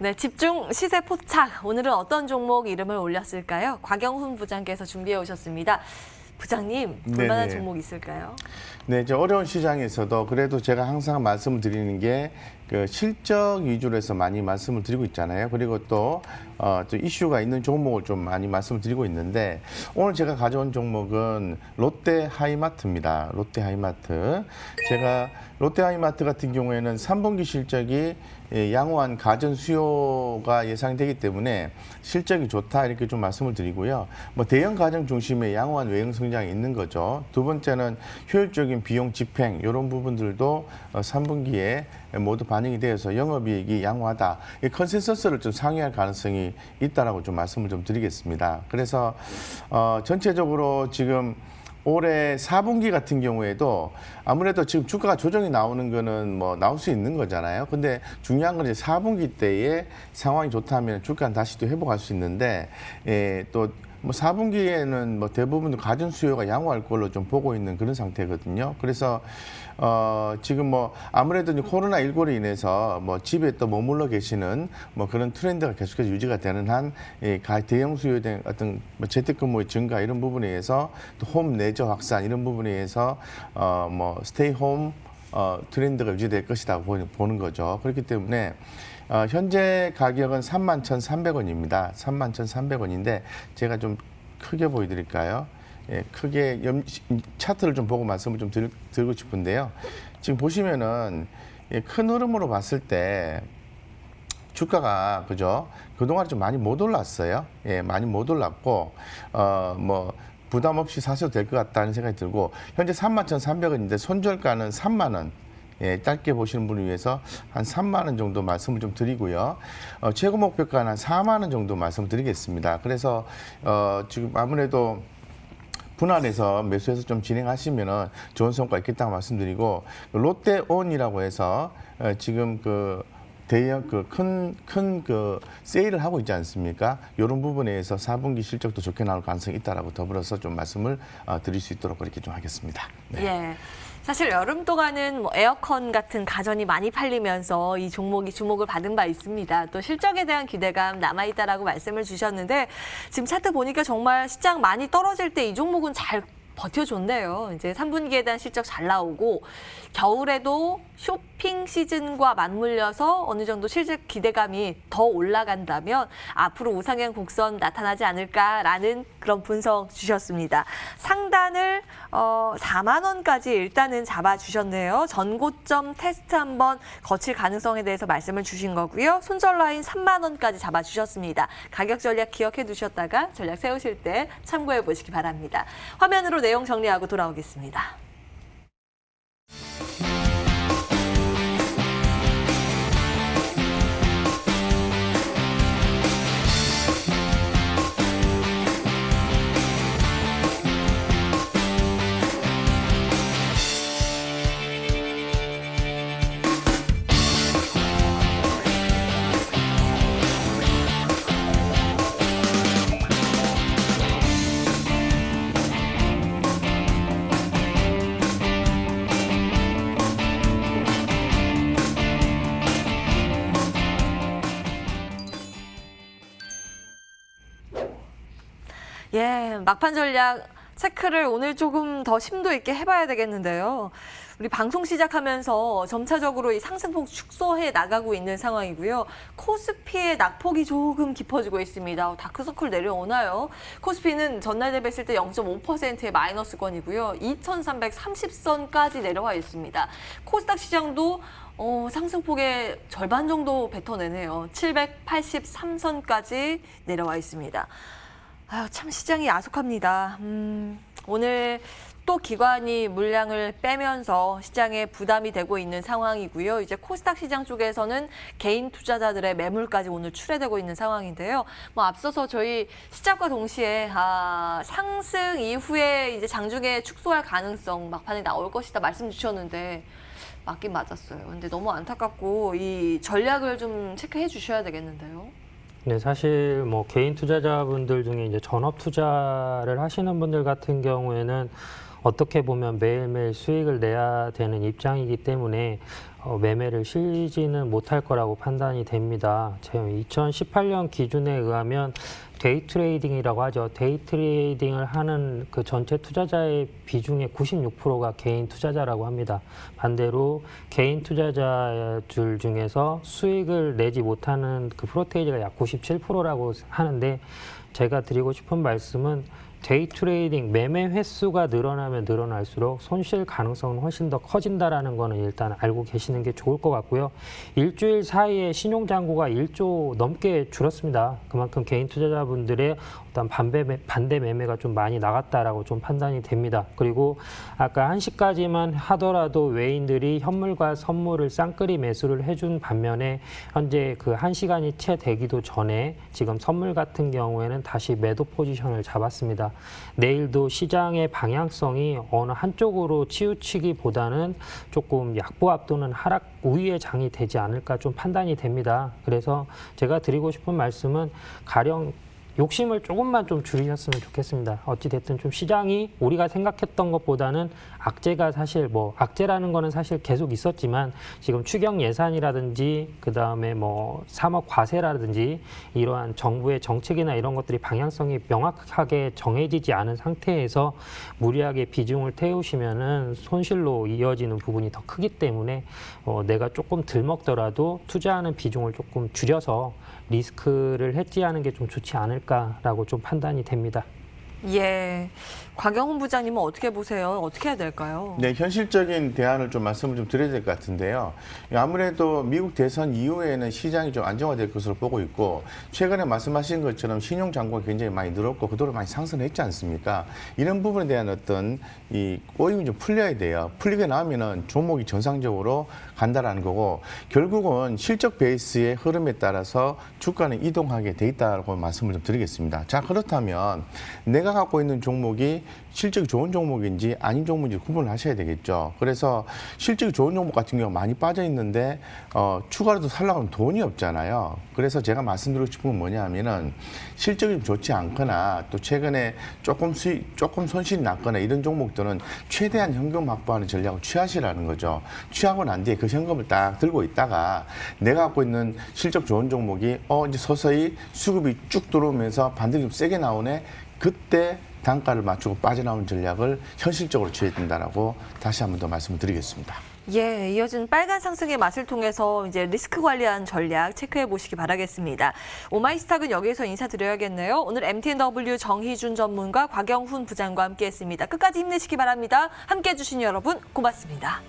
네, 집중 시세 포착. 오늘은 어떤 종목 이름을 올렸을까요? 곽영훈 부장께서 준비해 오셨습니다. 부장님, 볼만한 종목 있을까요? 네, 저 어려운 시장에서도 그래도 제가 항상 말씀을 드리는 게 그 실적 위주로 해서 많이 말씀을 드리고 있잖아요. 그리고 또 이슈가 있는 종목을 좀 많이 말씀을 드리고 있는데 오늘 제가 가져온 종목은 롯데 하이마트입니다. 롯데 하이마트. 제가 롯데 하이마트 같은 경우에는 3분기 실적이 양호한 가전 수요가 예상되기 때문에 실적이 좋다 이렇게 좀 말씀을 드리고요. 뭐 대형 가정 중심의 양호한 외형 성장이 있는 거죠. 두 번째는 효율적인 비용 집행 이런 부분들도 3분기에 모두 반영이 되어서 영업이익이 양호하다. 이 컨센서스를 좀 상회할 가능성이 있다라고 좀 말씀을 좀 드리겠습니다. 그래서 전체적으로 지금 올해 4분기 같은 경우에도 아무래도 지금 주가가 조정이 나오는 거는 뭐 나올 수 있는 거잖아요. 근데 중요한 건 이제 4분기 때에 상황이 좋다면 주가는 다시 또 회복할 수 있는데 또 뭐 4분기에는 뭐 대부분 가전 수요가 양호할 걸로 좀 보고 있는 그런 상태거든요. 그래서 지금 뭐 아무래도 코로나19로 인해서 뭐 집에 또 머물러 계시는 뭐 그런 트렌드가 계속해서 유지가 되는 한 대형 수요에 대한 어떤 뭐 재택근무의 증가 이런 부분에 의해서 또 홈 레저 확산 이런 부분에 의해서 뭐 스테이 홈 트렌드가 유지될 것이다 보는 거죠. 그렇기 때문에 현재 가격은 31,300원입니다. 31,300원인데 제가 좀 크게 보여드릴까요? 예, 크게 차트를 좀 보고 말씀을 좀 드리고 싶은데요. 지금 보시면은 큰 흐름으로 봤을 때 주가가 그죠? 그동안 좀 많이 못 올랐어요. 예, 많이 못 올랐고 뭐 부담 없이 사셔도 될 것 같다는 생각이 들고 현재 31,300원인데 손절가는 3만 원. 예, 짧게 보시는 분을 위해서 한 3만 원 정도 말씀을 좀 드리고요. 최고 목표가는 한 4만 원 정도 말씀드리겠습니다. 그래서 지금 아무래도 분할해서 매수해서 좀 진행하시면은 좋은 성과 있겠다고 말씀드리고 롯데온이라고 해서 지금 그 대형 큰 세일을 하고 있지 않습니까? 이런 부분에 의해서 4분기 실적도 좋게 나올 가능성이 있다라고 더불어서 좀 말씀을 드릴 수 있도록 그렇게 좀 하겠습니다. 네. 예. 사실 여름 동안은 뭐 에어컨 같은 가전이 많이 팔리면서 이 종목이 주목을 받은 바 있습니다. 또 실적에 대한 기대감 남아있다라고 말씀을 주셨는데 지금 차트 보니까 정말 시장 많이 떨어질 때 이 종목은 잘 버텨줬네요. 이제 3분기에 대한 실적 잘 나오고 겨울에도 쇼핑 시즌과 맞물려서 어느 정도 실적 기대감이 더 올라간다면 앞으로 우상향 곡선 나타나지 않을까라는 그런 분석 주셨습니다. 상단을 4만 원까지 일단은 잡아주셨네요. 전고점 테스트 한번 거칠 가능성에 대해서 말씀을 주신 거고요. 손절 라인 3만 원까지 잡아주셨습니다. 가격 전략 기억해 두셨다가 전략 세우실 때 참고해 보시기 바랍니다. 화면으로 내용 정리하고 돌아오겠습니다. 예, 막판 전략 체크를 오늘 조금 더 심도 있게 해봐야 되겠는데요. 우리 방송 시작하면서 점차적으로 이 상승폭 축소해 나가고 있는 상황이고요. 코스피의 낙폭이 조금 깊어지고 있습니다. 다크서클 내려오나요? 코스피는 전날 대비했을 때 0.5%의 마이너스권이고요. 2,330선까지 내려와 있습니다. 코스닥 시장도 상승폭의 절반 정도 뱉어내네요. 783선까지 내려와 있습니다. 아유, 참 시장이 야속합니다. 오늘 또 기관이 물량을 빼면서 시장에 부담이 되고 있는 상황이고요. 이제 코스닥 시장 쪽에서는 개인 투자자들의 매물까지 오늘 출회되고 있는 상황인데요. 뭐 앞서서 저희 시작과 동시에 상승 이후에 이제 장중에 축소할 가능성 막판에 나올 것이다 말씀 주셨는데 맞긴 맞았어요. 근데 너무 안타깝고 이 전략을 좀 체크해 주셔야 되겠는데요. 네, 사실 뭐 개인 투자자분들 중에 이제 전업 투자를 하시는 분들 같은 경우에는 어떻게 보면 매일매일 수익을 내야 되는 입장이기 때문에 매매를 실지는 못할 거라고 판단이 됩니다. 2018년 기준에 의하면 데이 트레이딩이라고 하죠. 데이 트레이딩을 하는 그 전체 투자자의 비중의 96%가 개인 투자자라고 합니다. 반대로 개인 투자자들 중에서 수익을 내지 못하는 그 프로테이지가 약 97%라고 하는데, 제가 드리고 싶은 말씀은 데이 트레이딩 매매 횟수가 늘어나면 늘어날수록 손실 가능성은 훨씬 더 커진다라는 거는 일단 알고 계시는 게 좋을 것 같고요. 일주일 사이에 신용 잔고가 1조 넘게 줄었습니다. 그만큼 개인 투자자분들의 어떤 반대 매매가 좀 많이 나갔다라고 좀 판단이 됩니다. 그리고 아까 1시까지만 하더라도 외인들이 현물과 선물을 쌍끌이 매수를 해준 반면에 현재 그 1시간이 채 되기도 전에 지금 선물 같은 경우에는 다시 매도 포지션을 잡았습니다. 내일도 시장의 방향성이 어느 한쪽으로 치우치기보다는 조금 약보합 또는 하락 우위의 장이 되지 않을까 좀 판단이 됩니다. 그래서 제가 드리고 싶은 말씀은 가령 욕심을 조금만 좀 줄이셨으면 좋겠습니다. 어찌됐든 좀 시장이 우리가 생각했던 것보다는 악재가 사실 악재라는 거는 사실 계속 있었지만 지금 추경 예산이라든지 그다음에 사법 과세라든지 이러한 정부의 정책이나 이런 것들이 방향성이 명확하게 정해지지 않은 상태에서 무리하게 비중을 태우시면은 손실로 이어지는 부분이 더 크기 때문에 내가 조금 덜 먹더라도 투자하는 비중을 조금 줄여서 리스크를 해지하는 게 좀 좋지 않을까라고 좀 판단이 됩니다. 예. 곽영훈 부장님은 어떻게 보세요? 어떻게 해야 될까요? 네, 현실적인 대안을 좀 말씀을 좀 드려야 될 것 같은데요. 아무래도 미국 대선 이후에는 시장이 좀 안정화될 것으로 보고 있고, 최근에 말씀하신 것처럼 신용 잔고가 굉장히 많이 늘었고 그동안 많이 상승했지 않습니까? 이런 부분에 대한 어떤 이 꼬임이 좀 풀려야 돼요. 풀리게 나오면은 종목이 정상적으로 간다라는 거고, 결국은 실적 베이스의 흐름에 따라서 주가는 이동하게 돼 있다고 말씀을 좀 드리겠습니다. 자, 그렇다면 내가 갖고 있는 종목이 실적이 좋은 종목인지 아닌 종목인지 구분을 하셔야 되겠죠. 그래서 실적이 좋은 종목 같은 경우 많이 빠져 있는데 추가로도 살려고 하면 돈이 없잖아요. 그래서 제가 말씀드리고 싶은 건 뭐냐 하면은 실적이 좀 좋지 않거나 또 최근에 조금 손실이 났거나 이런 종목들은 최대한 현금 확보하는 전략을 취하시라는 거죠. 취하고 난 뒤에 그 현금을 딱 들고 있다가 내가 갖고 있는 실적 좋은 종목이 이제 서서히 수급이 쭉 들어오면서 반등이 좀 세게 나오네. 그때 단가를 맞추고 빠져나오는 전략을 현실적으로 취해야 된다라고 다시 한 번 더 말씀을 드리겠습니다. 예, 이어진 빨간 상승의 맛을 통해서 이제 리스크 관리한 전략 체크해 보시기 바라겠습니다. 오마이스탁은 여기에서 인사드려야겠네요. 오늘 MTNW 정희준 전문가 곽영훈 부장과 함께했습니다. 끝까지 힘내시기 바랍니다. 함께해 주신 여러분 고맙습니다.